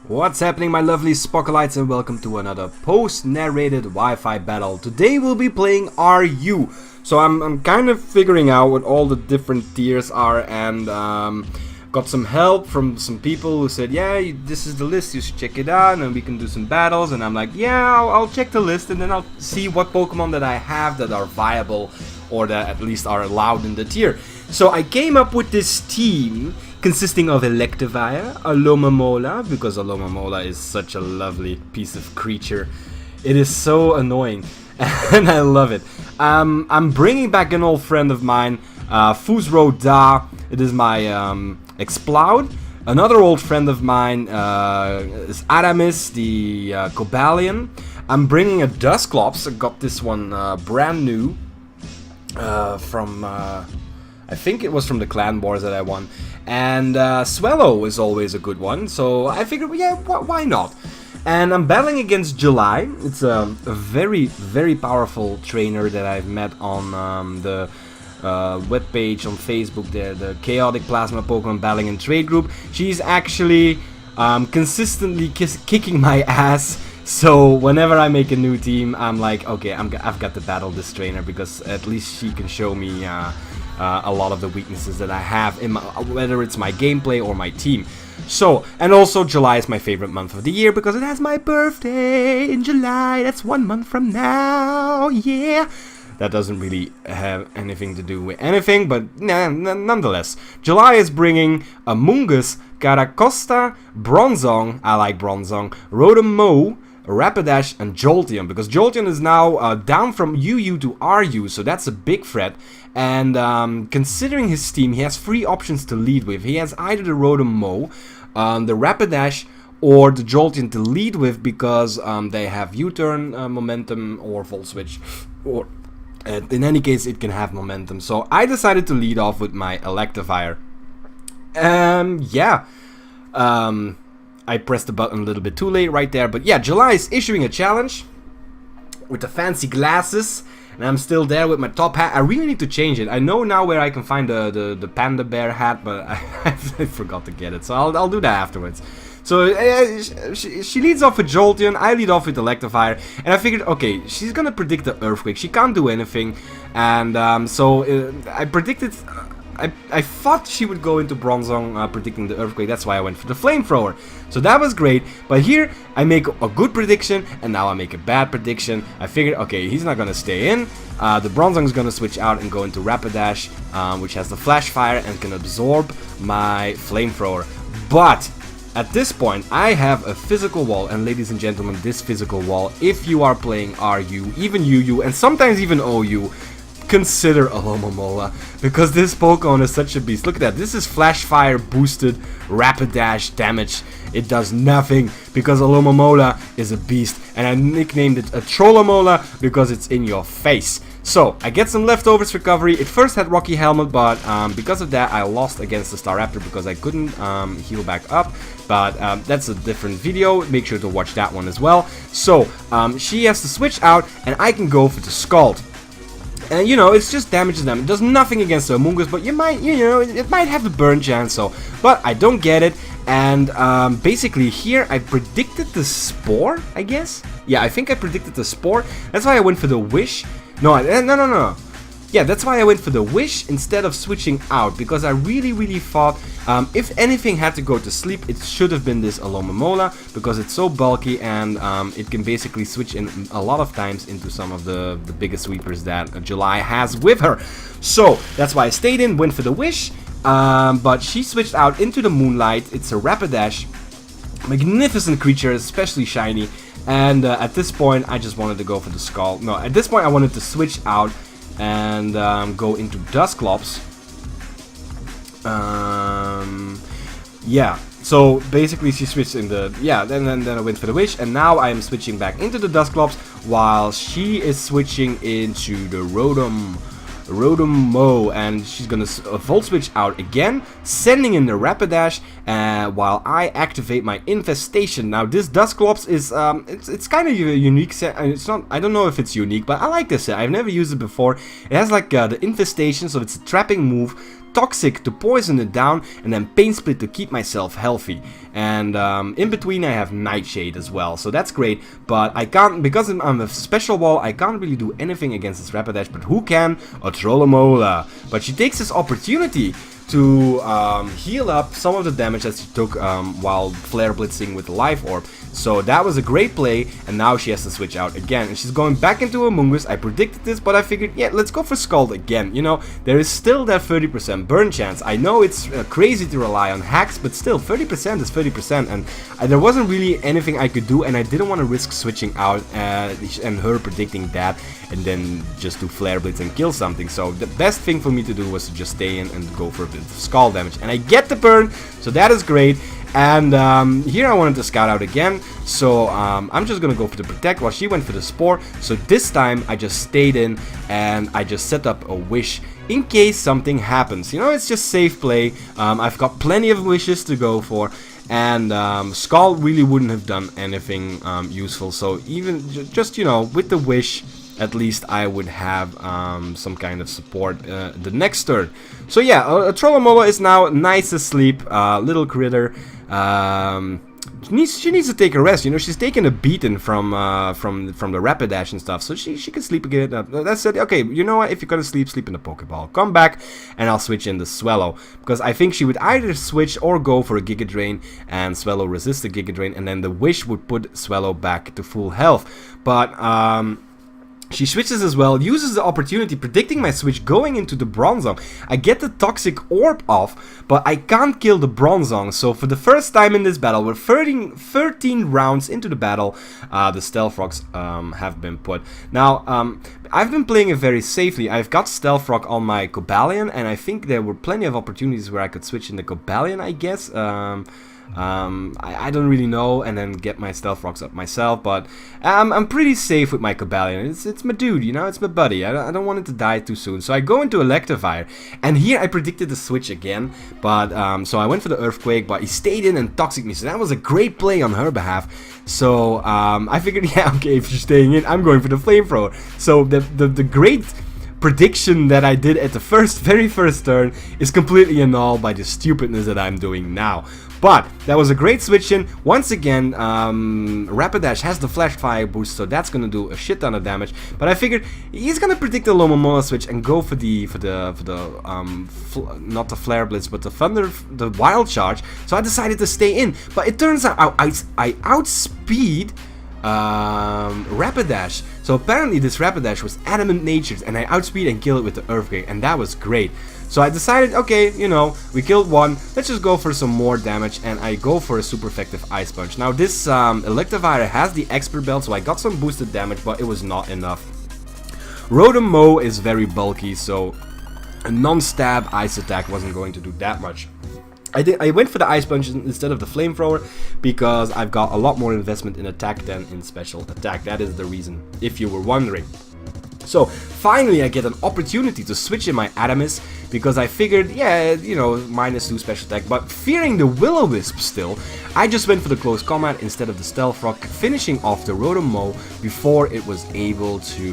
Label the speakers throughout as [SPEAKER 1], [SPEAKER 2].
[SPEAKER 1] What's happening, my lovely Spockles, and welcome to another post-narrated Wi-Fi battle. Today we'll be playing RU. So I'm kind of figuring out what all the different tiers are, and got some help from some people who said, yeah, this is the list, you should check it out and we can do some battles. And I'm like, yeah, I'll check the list and then I'll see what Pokemon that I have that are viable or that at least are allowed in the tier. So I came up with this team consisting of Electivire, Alomomola, because Alomomola is such a lovely piece of creature. It is so annoying, and I love it. I'm bringing back an old friend of mine, Fusro Da. It is my Exploud. Another old friend of mine is Aramis, the Cobalion. I'm bringing a Dusclops. I got this one brand new from... I think it was from the Clan Wars that I won. And Swellow is always a good one, so I figured, yeah, why not? And I'm battling against July. It's a very, very powerful trainer that I've met on the webpage on Facebook, the Chaotic Plazma Pokemon Battling and Trade Group. She's actually consistently kicking my ass. So whenever I make a new team, I'm like, okay, I've got to battle this trainer because at least she can show me a lot of the weaknesses that I have, in whether it's my gameplay or my team. So, and also July is my favorite month of the year because it has my birthday in July. That's 1 month from now, yeah. That doesn't really have anything to do with anything, but nonetheless. July is bringing Amoonguss, Caracosta, Bronzong, I like Bronzong, Rotom, Rapidash, and Jolteon, because Jolteon is now down from UU to RU, so that's a big threat. And considering his team, he has 3 options to lead with. He has either the Rotom, the Rapidash, or the Jolteon to lead with, because they have U-turn momentum or Volt Switch, or in any case it can have momentum. So I decided to lead off with my Electivire. Yeah. I pressed the button a little bit too late right there, but yeah, July is issuing a challenge with the fancy glasses, and I'm still there with my top hat. I really need to change it. I know now where I can find the panda bear hat, but I forgot to get it, so I'll do that afterwards. So she leads off with Jolteon, I lead off with Electivire, and I figured, okay, she's gonna predict the Earthquake. She can't do anything, and so I predicted... I thought she would go into Bronzong predicting the Earthquake. That's why I went for the Flamethrower. So that was great. But here I make a good prediction, and now I make a bad prediction. I figured, okay, he's not gonna stay in. The Bronzong is gonna switch out and go into Rapidash, which has the Flash Fire and can absorb my Flamethrower. But at this point, I have a physical wall, and ladies and gentlemen, this physical wall, if you are playing RU, even UU, and sometimes even OU, consider Alomomola, because this Pokemon is such a beast. Look at that, this is Flash Fire boosted Rapidash damage. It does nothing because Alomomola is a beast, and I nicknamed it a Trollamola because it's in your face. So I get some leftovers recovery. It first had Rocky Helmet, but because of that I lost against the Staraptor because I couldn't heal back up. But that's a different video. Make sure to watch that one as well. So she has to switch out, and I can go for the Scald. And you know, it's just damages them. It does nothing against the Amoonguss, but you might, it might have the burn chance. So, but I don't get it. And basically here I predicted the Spore, I guess. Yeah, I think I predicted the Spore. That's why I went for the Wish. No. Yeah, that's why I went for the Wish instead of switching out, because I really thought if anything had to go to sleep, it should have been this Alomomola, because it's so bulky and it can basically switch in a lot of times into some of the biggest sweepers that July has with her. So that's why I stayed in, went for the Wish, but she switched out into the Moonlight. It's a Rapidash, magnificent creature, especially shiny, and at this point I just wanted to go for the Skull. No, at this point I wanted to switch out and go into Dusclops. Yeah, so basically she switched in the... Yeah, then I went for the Wish, and now I am switching back into the Dusclops while she is switching into the Rotom and she's gonna Volt Switch out again, sending in the Rapidash, while I activate my Infestation. Now this Dusclops is it's kind of a unique set. It's not, I don't know if it's unique, but I like this set. I've never used it before. It has like the Infestation, so it's a trapping move Toxic to poison it down, and then Pain Split to keep myself healthy. And in between I have Nightshade as well, so that's great. But I can't, because I'm a special wall, I can't really do anything against this Rapidash. But who can? A Trollamola. But she takes this opportunity to heal up some of the damage that she took while Flare Blitzing with the Life Orb. So that was a great play, and now she has to switch out again. And she's going back into Amoonguss. I predicted this, but I figured, yeah, let's go for Scald again. You know, there is still that 30% burn chance. I know it's crazy to rely on hacks, but still, 30% is 30%. And there wasn't really anything I could do, and I didn't want to risk switching out and her predicting that, and then just do Flare Blitz and kill something. So the best thing for me to do was to just stay in and go for a bit of Scald damage. And I get the burn, so that is great. And here I wanted to scout out again, so I'm just gonna go for the Protect while she went for the Spore. So this time I just stayed in and I just set up a Wish in case something happens. You know, it's just safe play. I've got plenty of wishes to go for, and Scald really wouldn't have done anything useful. So even just, you know, with the Wish, at least I would have some kind of support the next turn. So yeah, Trollamola is now nice asleep, little critter. She needs to take a rest. You know, she's taking a beating from the Rapidash and stuff, so she can sleep again. That's it. Okay, you know what? If you're gonna sleep, sleep in the Pokeball. Come back, and I'll switch in the Swallow, because I think she would either switch or go for a Giga Drain, and Swallow resist the Giga Drain, and then the Wish would put Swallow back to full health. But she switches as well, uses the opportunity, predicting my switch, going into the Bronzong. I get the Toxic Orb off, but I can't kill the Bronzong. So for the first time in this battle, we're 13 rounds into the battle, the Stealth Rocks have been put. Now, I've been playing it very safely. I've got Stealth Rock on my Cobalion, and I think there were plenty of opportunities where I could switch in the Cobalion, I guess. I don't really know, and then get my Stealth Rocks up myself, but I'm pretty safe with my Cobalion. It's my dude, you know, it's my buddy. I don't want it to die too soon, so I go into Electivire, and here I predicted the switch again, but so I went for the Earthquake, but he stayed in and Toxic me, so that was a great play on her behalf. So I figured, yeah, okay, if you're staying in, I'm going for the Flamethrower. So the great prediction that I did at the very first turn is completely annulled by the stupidness that I'm doing now. But that was a great switch in. Once again, Rapidash has the Flash Fire boost, so that's gonna do a shit ton of damage. But I figured he's gonna predict the Lomomola switch and go for not the Flare Blitz, but the Wild Charge. So I decided to stay in. But it turns out I outspeed Rapidash. So apparently this Rapidash was adamant natured, and I outspeed and kill it with the Earthquake, and that was great. So I decided, okay, you know, we killed one, let's just go for some more damage, and I go for a super effective Ice Punch. Now this Electivire has the Expert Belt, so I got some boosted damage, but it was not enough. Rotom is very bulky, so a non-stab Ice attack wasn't going to do that much. I went for the Ice Punch instead of the Flamethrower because I've got a lot more investment in attack than in special attack. That is the reason, if you were wondering. So finally I get an opportunity to switch in my Adamus, because I figured, yeah, you know, -2 special attack, but fearing the Will-O-Wisp still, I just went for the Close Combat instead of the Stealth Rock, finishing off the Rotom before it was able to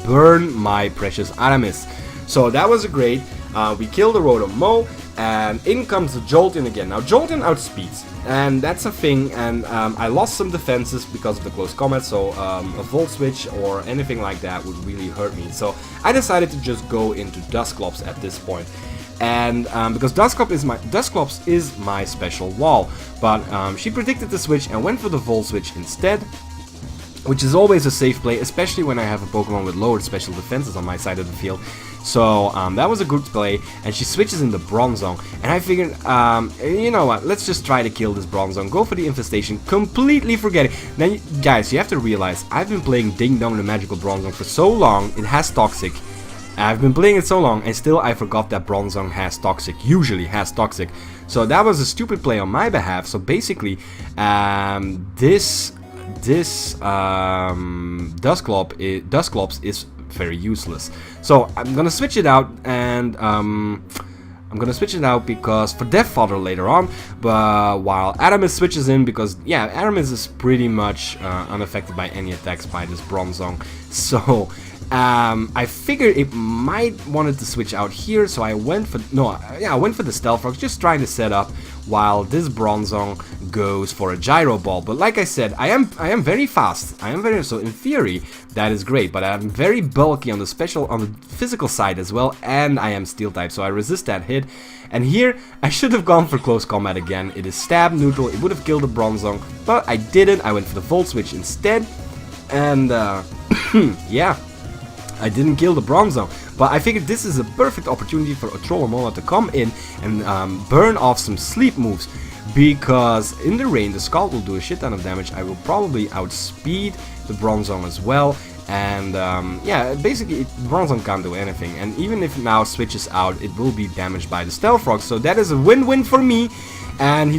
[SPEAKER 1] burn my precious Adamus. So that was great. We killed the Rotom, and in comes the Jolteon again. Now Jolteon outspeeds, and that's a thing, and I lost some defenses because of the Close Combat, so a Volt Switch or anything like that would really hurt me. So I decided to just go into Dusclops at this point. And because Dusclops is my special wall, but she predicted the switch and went for the Volt Switch instead, which is always a safe play, especially when I have a Pokemon with lowered special defenses on my side of the field. So that was a good play, and she switches in the Bronzong, and I figured, you know what, let's just try to kill this Bronzong, go for the Infestation, completely forgetting. Now, guys, you have to realize, I've been playing Ding Dong the Magical Bronzong for so long, it has Toxic. I've been playing it so long, and still I forgot that Bronzong has Toxic, usually has Toxic. So that was a stupid play on my behalf. So basically, this Dusclops is very useless. So I'm gonna switch it out, and I'm gonna switch it out because for Death Fodder later on, but while Adamus switches in because, yeah, Adamus is pretty much unaffected by any attacks by this Bronzong. So I figured it might wanted to switch out here, so I went for I went for the Stealth Rock, just trying to set up while this Bronzong goes for a Gyro Ball. But like I said, I am very fast. So in theory that is great, but I'm very bulky on the physical side as well, and I am Steel type, so I resist that hit. And here I should have gone for close combat again. It is stab neutral. It would have killed the Bronzong, but I didn't. I went for the Volt Switch instead, and yeah. I didn't kill the Bronzong, but I figured this is a perfect opportunity for a Trollomona to come in and burn off some sleep moves, because in the rain the Scald will do a shit ton of damage. I will probably outspeed the Bronzong as well, and yeah, basically Bronzong can't do anything, and even if it now switches out, it will be damaged by the Stealth Rock, so that is a win-win for me. And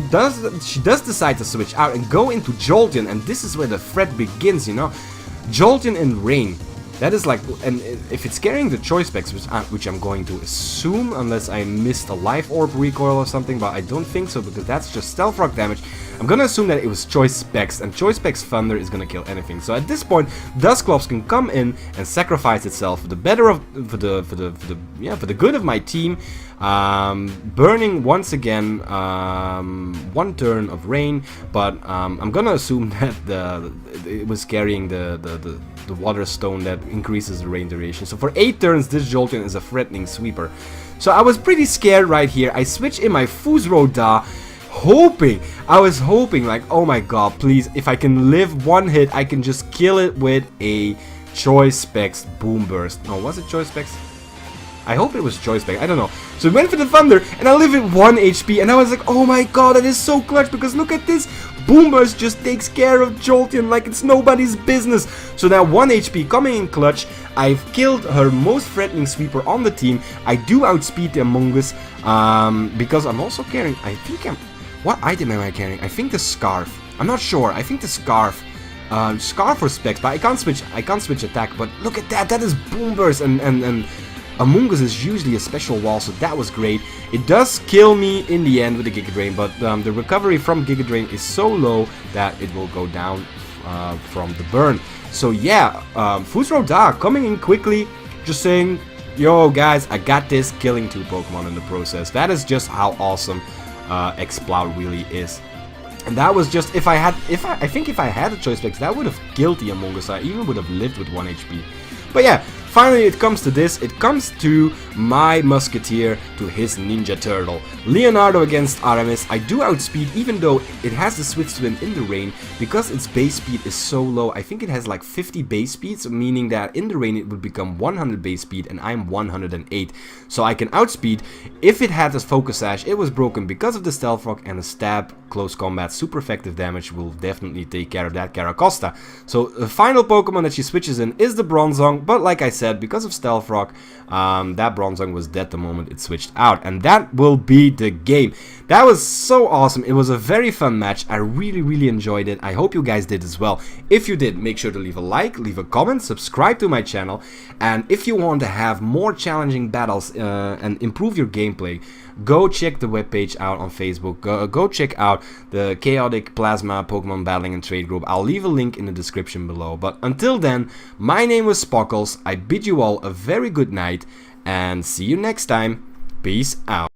[SPEAKER 1] she does decide to switch out and go into Jolteon, and this is where the threat begins, you know. Jolteon in rain. That is like, and if it's carrying the Choice Specs, which I'm going to assume, unless I missed a Life Orb recoil or something, but I don't think so, because that's just Stealth Rock damage. I'm gonna assume that it was Choice Specs, and Choice Specs Thunder is gonna kill anything. So at this point, Dusclops can come in and sacrifice itself for the better of for the good of my team. Burning once again 1 turn of rain, but I'm gonna assume that it was carrying the water stone that increases the rain duration. So for 8 turns, this Jolteon is a threatening sweeper. So I was pretty scared right here. I switched in my Fusroda, I was hoping like, oh my god, please, if I can live 1 hit, I can just kill it with a Choice Specs Boom Burst. No, was it Choice Specs? I hope it was Choice Specs, I don't know. So I went for the Thunder, and I live at 1 HP, and I was like, oh my god, that is so clutch, because look at this, Boom Burst just takes care of Jolteon like it's nobody's business. So now 1 HP coming in clutch, I've killed her most threatening sweeper on the team. I do outspeed the Among Us, because I'm also carrying, what item am I carrying? I think the Scarf, I'm not sure, I think the Scarf. Scarf or Specs, but I can't switch attack, but look at that, that is Boom Burst, and Among Us is usually a special wall, so that was great. It does kill me in the end with the Giga Drain, but the recovery from Giga Drain is so low that it will go down from the burn. So yeah, Fusroda coming in quickly, just saying, yo guys, I got this, killing 2 Pokemon in the process. That is just how awesome Exploud really is. And that was just, I think if I had a Choice Specs, that would have killed the Among Us. I even would have lived with 1 HP. But yeah, finally it comes to this. It comes to my Musketeer to his Ninja Turtle. Leonardo against Aramis. I do outspeed, even though it has the Swift Swim in the rain, because its base speed is so low. I think it has like 50 base speeds, meaning that in the rain it would become 100 base speed, and I'm 108. So I can outspeed. If it had a Focus Sash, it was broken because of the Stealth Rock, and a Stab, close combat, super effective damage will definitely take care of that Caracosta. So the final Pokemon that she switches in is the Bronzong, but like I said, because of Stealth Rock, that Bronzong was dead the moment it switched out, and that will be the game. That was so awesome. It was a very fun match. I really enjoyed it. I hope you guys did as well. If you did, make sure to leave a like, leave a comment, subscribe to my channel, and if you want to have more challenging battles and improve your gameplay, go check the webpage out on Facebook. Go check out the Chaotic Plasma Pokemon Battling and Trade Group. I'll leave a link in the description below. But until then, my name was Spockles. I bid you all a very good night, and see you next time. Peace out.